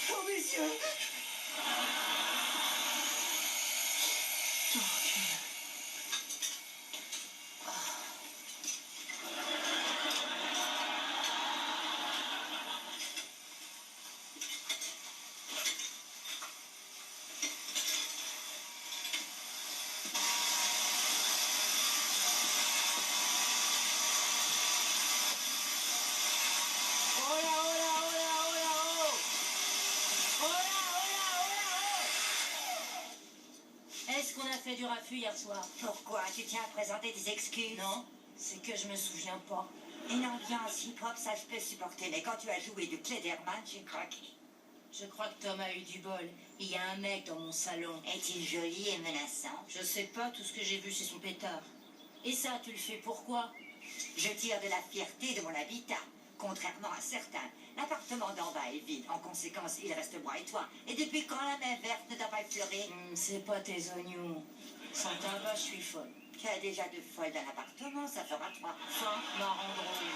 Oh, mes yeux! Est-ce qu'on a fait du raffut hier soir? Pourquoi? Tu tiens à présenter des excuses? Non, c'est que je me souviens pas. Une ambiance hip-hop, ça je peux supporter, mais quand tu as joué du Klederman, j'ai craqué. Je crois que Tom a eu du bol. Il y a un mec dans mon salon. Est-il joli et menaçant? Je sais pas, tout ce que j'ai vu c'est son pétard. Et ça, tu le fais pourquoi? Je tire de la fierté de mon habitat. Contrairement à certains, l'appartement d'en bas est vide. En conséquence, il reste moi et toi. Et depuis quand la main verte ne t'a pas effleuré? C'est pas tes oignons. Sans tabac, je suis folle. Tu as déjà 2 folles dans l'appartement, ça fera 3. Fin, marrant drôle.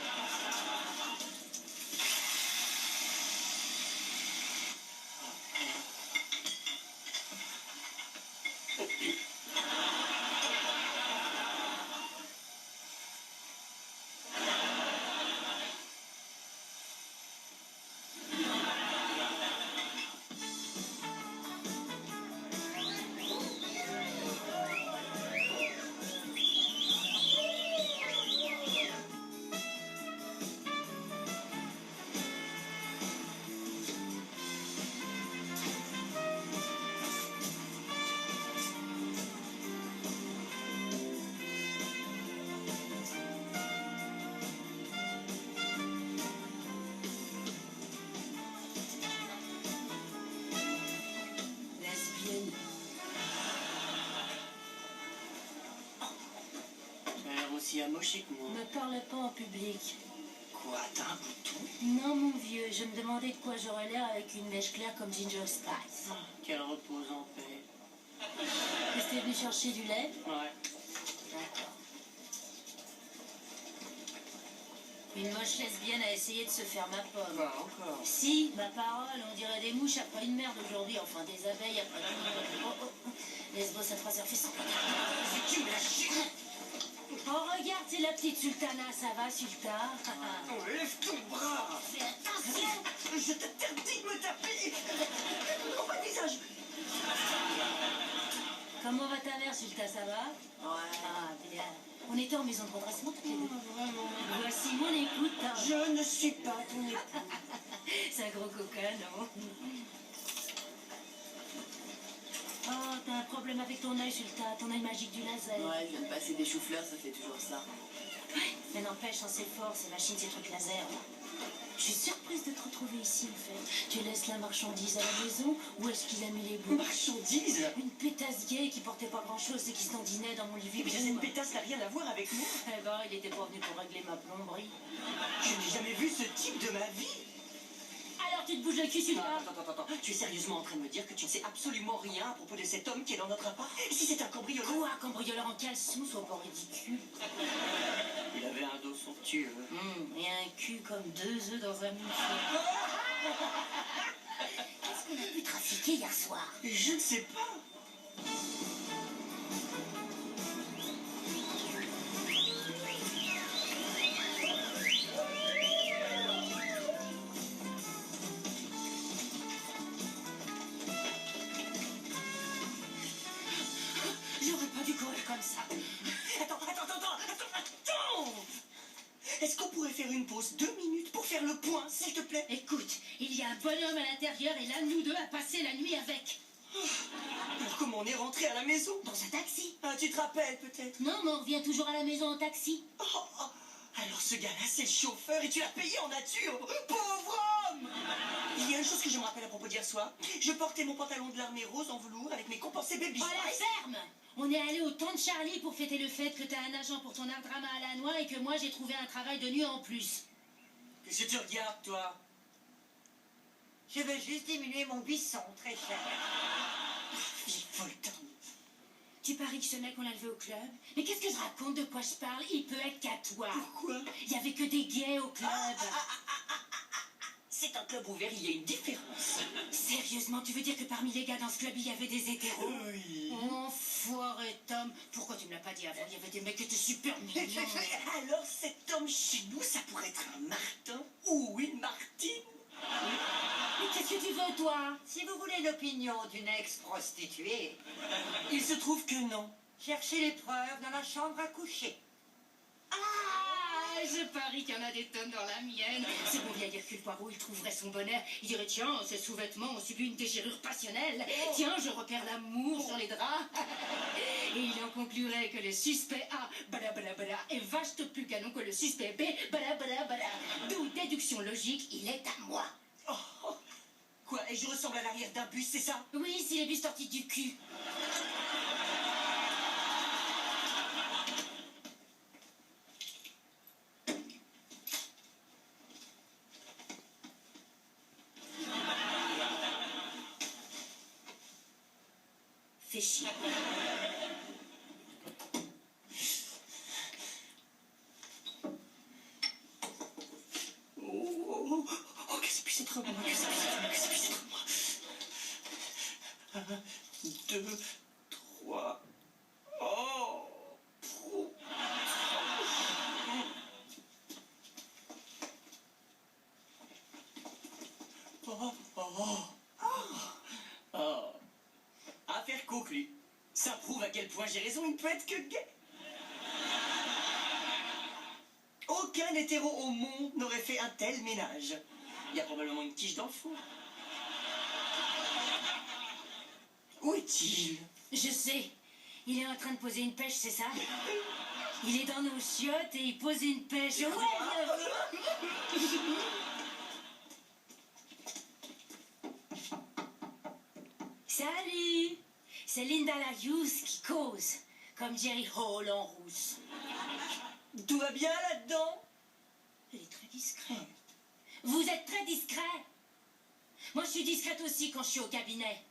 Aussi amoché que moi. Ne parlez pas en public. Quoi, t'as un bouton? Non, mon vieux, je me demandais de quoi j'aurais l'air avec une mèche claire comme Ginger Spice. Qu'elle repose en paix. Est-ce que t'es venu chercher du lait? Ouais. D'accord. Une moche lesbienne a essayé de se faire ma pomme. Pas encore. Si, ma parole, on dirait des mouches après une merde aujourd'hui, enfin des abeilles après une... Oh, oh, oh. Lesbos à 3 heures fait sans... C'est qui la chien? Oh, regarde, c'est la petite sultana, ça va, sultan? Oh, lève ton bras! Fais attention! Je t'interdis de me taper! Non, pas le visage! Comment va ta mère, sultan, ça va? Ouais. Ah, bien. On était en maison de redressement toutes les deux. Vraiment. Voici mon écoute. Hein. Je ne suis pas ton époux. C'est un gros coquin, non? Oh, t'as un problème avec ton œil, sultan, ton œil magique du laser. Ouais, je viens de passer des choux-fleurs, ça fait toujours ça. Ouais, mais n'empêche, c'est fort, ces machines, ces trucs laser. Je suis surprise de te retrouver ici, en fait. Tu laisses la marchandise à la maison ou est-ce qu'il a mis les bouts? Marchandise? Une pétasse gay qui portait pas grand-chose et qui se dandinait dans mon lit. Mais cette pétasse n'a rien à voir avec moi. Eh ben, il était pas venu pour régler ma plomberie. Je n'ai jamais vu ce type de ma vie. Alors tu te bouges le cul, sultan? Attends. Tu es sérieusement en train de me dire que tu ne sais absolument rien à propos de cet homme qui est dans notre appart? Et si c'est un cambrioleur? Quoi, cambrioleur en caleçon, sois pas ridicule. Il avait un dos somptueux. Et un cul comme 2 œufs dans un mousseau. Qu'est-ce qu'on a pu trafiquer hier soir? Je ne sais pas. J'aurais pas dû courir comme ça. Attends. Est-ce qu'on pourrait faire une pause 2 minutes pour faire le point, s'il te plaît? Écoute, il y a un bonhomme à l'intérieur et là, nous deux, à passer la nuit avec. Alors comment on est rentré à la maison? Dans un taxi. Ah, tu te rappelles peut-être? Non, mais on revient toujours à la maison en taxi. Alors ce gars-là, c'est le chauffeur et tu l'as payé en nature. Pauvre homme! Il y a une chose que je me rappelle à propos d'hier soir. Je portais mon pantalon de l'armée rose en velours avec mes compensés baby. Oh la ferme! On est allé au temps de Charlie pour fêter le fait que t'as un agent pour ton art drama à la noix et que moi j'ai trouvé un travail de nuit en plus. Qu'est-ce que tu regardes, toi? Je veux juste diminuer mon buisson, très cher. Vieille folle. Tu paries que ce mec, on l'a levé au club? Mais qu'est-ce que je raconte? De quoi je parle? Il peut être qu'à toi. Pourquoi? Il y avait que des gays au club. C'est un club ouvert, il y a une différence. Sérieusement, tu veux dire que parmi les gars dans ce club, il y avait des hétéros? Oui. Enfoiré, Tom. Pourquoi tu me l'as pas dit avant? Il y avait des mecs qui étaient super mignons. Alors cet homme chez nous, ça pourrait être un Martin ou une Martine? Mais qu'est-ce que tu veux, toi? Si vous voulez l'opinion d'une ex-prostituée, Il se trouve que non. cherchez les preuves dans la chambre à coucher. Ah, je parie qu'il y en a des tonnes dans la mienne. C'est bon vieil Hercule Poirot, il trouverait son bonheur. Il dirait, tiens, ces sous-vêtements ont subi une déchirure passionnelle. Tiens, je repère l'amour sur les draps. Et il en conclurait que le suspect A, bala est vaste plus canon que le suspect B, bala. D'où déduction logique, il est à moi. Oh. Quoi, et je ressemble à l'arrière d'un bus, c'est ça? Oui, si les bus sortis du cul. Fais chier. Oh, qu'est-ce que c'est trop moi, qu'est-ce que c'est trop moi. 1, 2, 3. Oh. Affaire conclue. Ça prouve à quel point j'ai raison, il ne peut être que gay. Aucun hétéro au monde n'aurait fait un tel ménage. Il y a probablement une tige dans le fond. Où est-il? Je sais. Il est en train de poser une pêche, c'est ça? Il est dans nos chiottes et il pose une pêche. Ouais. Salut. C'est Linda Larius qui cause, comme Jerry Hall en rousse. Tout va bien là-dedans? Elle est très discrète. Vous êtes très discret. Moi, je suis discrète aussi quand je suis au cabinet.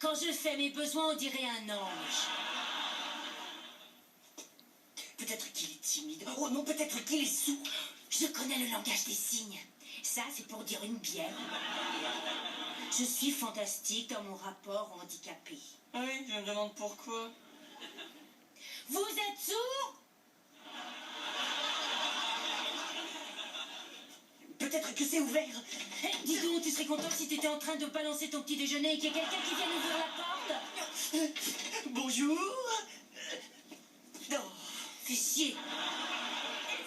Quand je fais mes besoins, on dirait un ange. Peut-être qu'il est timide. Oh non, peut-être qu'il est sourd. Je connais le langage des signes. Ça, c'est pour dire une bière. Je suis fantastique dans mon rapport aux handicapés. Ah oui, je me demande pourquoi. Vous êtes sourd? Peut-être que c'est ouvert. Hey, dis donc, tu serais content si t'étais en train de balancer ton petit déjeuner et qu'il y ait quelqu'un qui vienne ouvrir la porte? Bonjour. Non. Fais chier. Et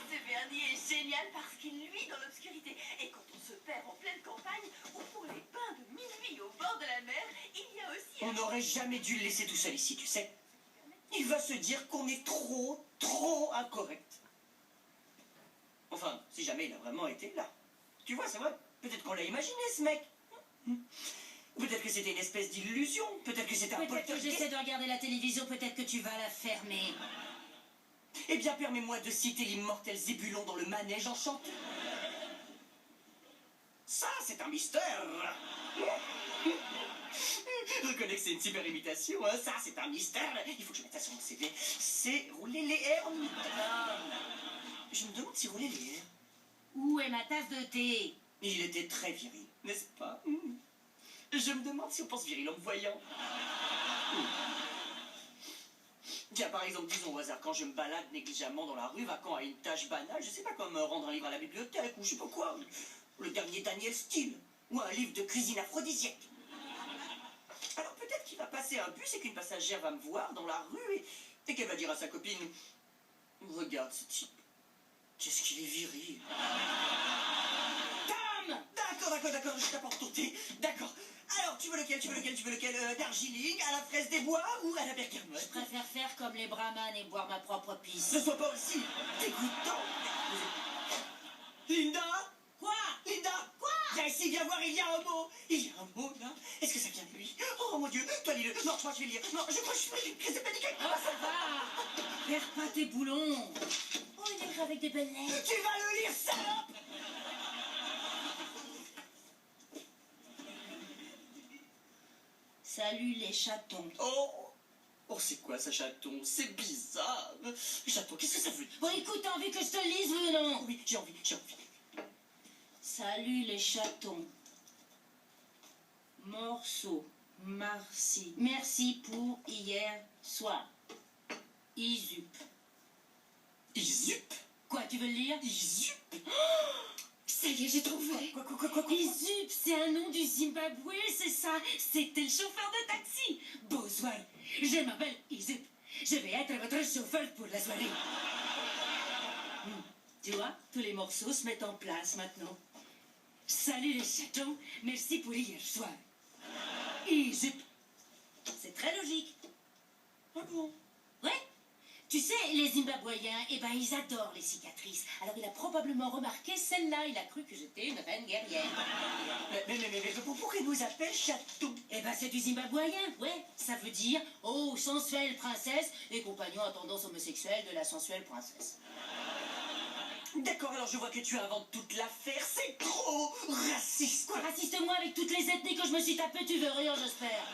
ce vernis est génial parce qu'il luit dans l'obscurité. Et quand on se perd en pleine campagne ou pour les bains de minuit au bord de la mer, il y a aussi On n'aurait jamais dû le laisser tout seul ici, tu sais. Il va se dire qu'on est trop incorrect. Enfin, si jamais il a vraiment été là. Tu vois, c'est vrai. Peut-être qu'on l'a imaginé, ce mec. Peut-être que c'était une espèce d'illusion. Peut-être que c'était un Peut-être que poltergeist. j'essaie de regarder la télévision, peut-être que tu vas la fermer. Eh bien, permets-moi de citer l'immortel Zébulon dans le manège enchanté. Ça, c'est un mystère. Reconnais que c'est une super imitation, hein. Ça, c'est un mystère. Il faut que je mette ça sur mon CV. C'est rouler les airs. Je me demande si rouler les airs. Où est ma tasse de thé? Il était très viril, n'est-ce pas? Je me demande si on pense viril en me voyant. Tiens, par exemple, disons au hasard, quand je me balade négligemment dans la rue, vaquant à une tâche banale, je sais pas, comme rendre un livre à la bibliothèque, ou je sais pas quoi, le dernier Daniel Steele, ou un livre de cuisine aphrodisiaque. Alors peut-être qu'il va passer un bus et qu'une passagère va me voir dans la rue et qu'elle va dire à sa copine, regarde ce type, qu'est-ce qu'il est viril. Tom! D'accord, je t'apporte ton thé. D'accord. Alors, tu veux lequel? Darjeeling, à la fraise des bois ou à la bergamote? Je préfère faire comme les brahmanes et boire ma propre pisse. Ne sois pas aussi dégoûtant. Linda? Quoi? Linda? Quoi? Viens ici, viens voir, il y a un mot. Il y a un mot, là. Est-ce que ça vient de lui? Oh, mon Dieu, toi, lis-le. Non, moi, je vais le lire. Non, je crois que je suis une crise de panique. Oh, ça va! Perds pas tes boulons! Oh, il est avec des belles lettres! Tu vas le lire, salope! Salut les chatons. Oh, Oh, c'est quoi ça, chaton? C'est bizarre. Chaton, qu'est-ce que ça veut dire? Bon, écoute, t'as envie que je te le lise, oui ou non? Oui, j'ai envie, j'ai envie. Salut les chatons. Morceau. Merci. Merci pour hier soir. Isup. Isup? Quoi, tu veux le lire? Isup? Ça y est, j'ai trouvé. Quoi? Isup, c'est un nom du Zimbabwe, c'est ça. C'était le chauffeur de taxi. Bonsoir, je m'appelle Isup. Je vais être votre chauffeur pour la soirée. Tu vois, tous les morceaux se mettent en place maintenant. Salut les chatons, merci pour hier soir. Isup. C'est très logique. Ah bon? Ouais. Tu sais, les Zimbabwéens, eh ben, ils adorent les cicatrices. Alors, il a probablement remarqué celle-là. Il a cru que j'étais une reine guerrière. Mais pourquoi il nous appelle chaton? Eh ben, c'est du zimbabwéen, ouais. Ça veut dire, oh, sensuelle princesse et compagnon à tendance homosexuelle de la sensuelle princesse. D'accord, alors je vois que tu inventes toute l'affaire. C'est trop raciste. Quoi, raciste-moi avec toutes les ethnies que je me suis tapé, tu veux rire, j'espère.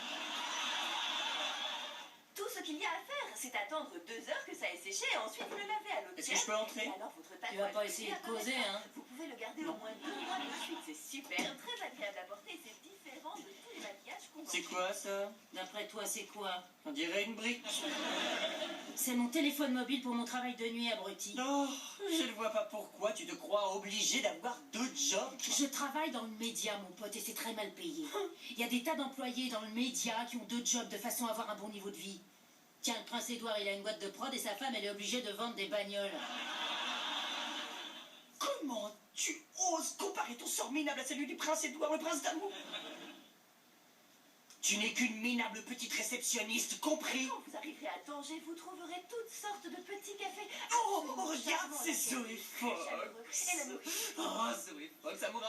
Tout ce qu'il y a à faire, c'est attendre 2 heures que ça ait séché et ensuite vous le lavez à l'eau Est-ce que je peux entrer? Et alors votre tatouage Tu vas pas essayer de causer, hein? Vous pouvez le garder au moins 2 mois de suite. C'est super, très agréable à porter et c'est différent de tous les maquillages qu'on C'est quoi ça? D'après toi, c'est quoi? On dirait une brique. C'est mon téléphone mobile pour mon travail de nuit, abruti. Non, je ne vois pas pourquoi tu te crois obligé d'avoir 2 jobs. Je travaille dans le média, mon pote, et c'est très mal payé. Il y a des tas d'employés dans le média qui ont 2 jobs de façon à avoir un bon niveau de vie. Tiens, le prince Édouard, il a une boîte de prod et sa femme, elle est obligée de vendre des bagnoles. Comment tu oses comparer ton sort minable à celui du prince Édouard, le prince d'amour? Tu n'es qu'une minable petite réceptionniste, compris? Quand vous arriverez à Tanger, vous trouverez toutes sortes de petits cafés. Oh, absolument regarde, charmants c'est à Zoé Fox. Et la nourriture. Oh, Zoé Fox, amour de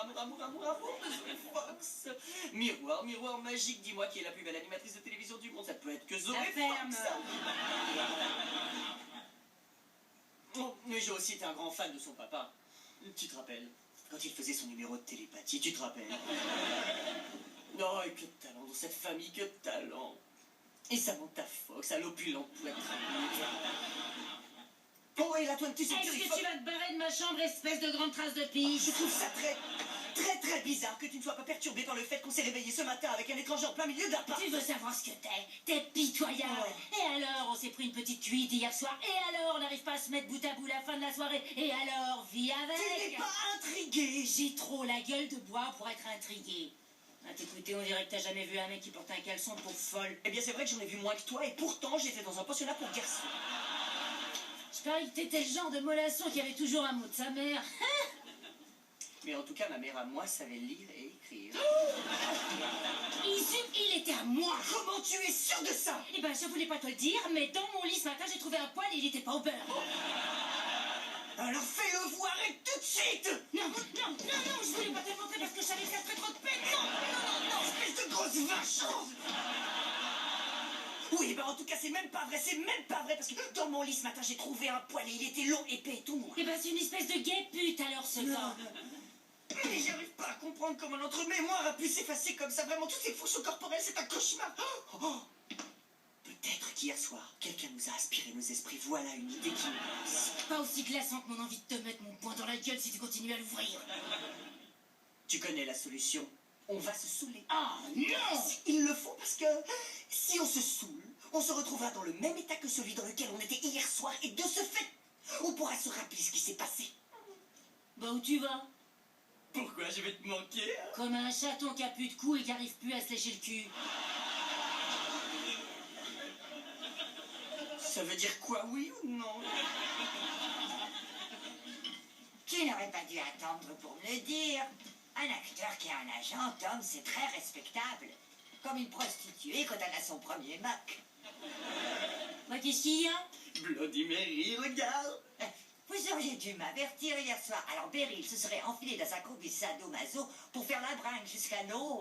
Zoé Fox. Miroir magique, dis-moi qui est la plus belle animatrice de télévision du monde. Ça peut être que Zoé La ferme. Fox. Oh, mais j'ai aussi été un grand fan de son papa. Tu te rappelles? Quand il faisait son numéro de télépathie, tu te rappelles? Oh, et que de talent dans cette famille, que de talent. Et Samantha Fox à l'opulente poitrine. Oh, et là, toi, tu sais, Est-ce que tu vas te barrer de ma chambre, espèce de grande trace de pige? Je trouve ça très bizarre que tu ne sois pas perturbé par le fait qu'on s'est réveillé ce matin avec un étranger en plein milieu d'un parc. Tu veux savoir ce que t'es? T'es pitoyable. Oh. Et alors, on s'est pris une petite cuite hier soir. Et alors, on n'arrive pas à se mettre bout à bout la fin de la soirée. Et alors, vis Tu n'es avec. pas intrigué. J'ai trop la gueule de bois pour être intriguée. À t'écouter, on dirait que t'as jamais vu un mec qui porte un caleçon pour folle. Eh bien, c'est vrai que j'en ai vu moins que toi, et pourtant, j'étais dans un pensionnat pour garçons. Je parie que t'étais le genre de mollasson qui avait toujours un mot de sa mère. Mais en tout cas, ma mère à moi savait lire et écrire. Il était à moi. Comment tu es sûr de ça? Eh ben, je voulais pas te le dire, mais dans mon lit ce matin, j'ai trouvé un poil et il était pas au beurre. Alors fais-le voir et tout de suite. Non, je voulais pas te le montrer parce que je savais que ça ferait trop de peine. Non. Espèce de grosse vache. Oui, ben en tout cas, c'est même pas vrai, parce que dans mon lit ce matin, j'ai trouvé un poil et il était long, épais et tout noir. Eh ben, c'est une espèce de gay pute alors, ce gars. Mais j'arrive pas à comprendre comment notre mémoire a pu s'effacer comme ça. Vraiment, toutes ces fonctions corporelles, c'est un cauchemar. Oh. Peut-être qu'hier soir, quelqu'un nous a aspiré nos esprits. Voilà une idée qui me passe. Pas aussi glaçant que mon envie de te mettre mon poing dans la gueule si tu continues à l'ouvrir. Tu connais la solution. On va se saouler. Ah non! Il le faut parce que si on se saoule, on se retrouvera dans le même état que celui dans lequel on était hier soir. Et de ce fait, on pourra se rappeler ce qui s'est passé. Bah où tu vas? Pourquoi je vais te manquer? Comme un chaton qui a plus de coups et qui arrive plus à se lécher le cul. Ça veut dire quoi, oui ou non? Tu n'aurais pas dû attendre pour me le dire. Un acteur qui a un agent, Tom, c'est très respectable. Comme une prostituée quand elle a son premier moc. Bah qu'est-ce qu'il y a? Bloody Mary, regarde. Vous auriez dû m'avertir hier soir. Alors Beryl se serait enfilé dans un combis sadomaso pour faire la bringue jusqu'à nos...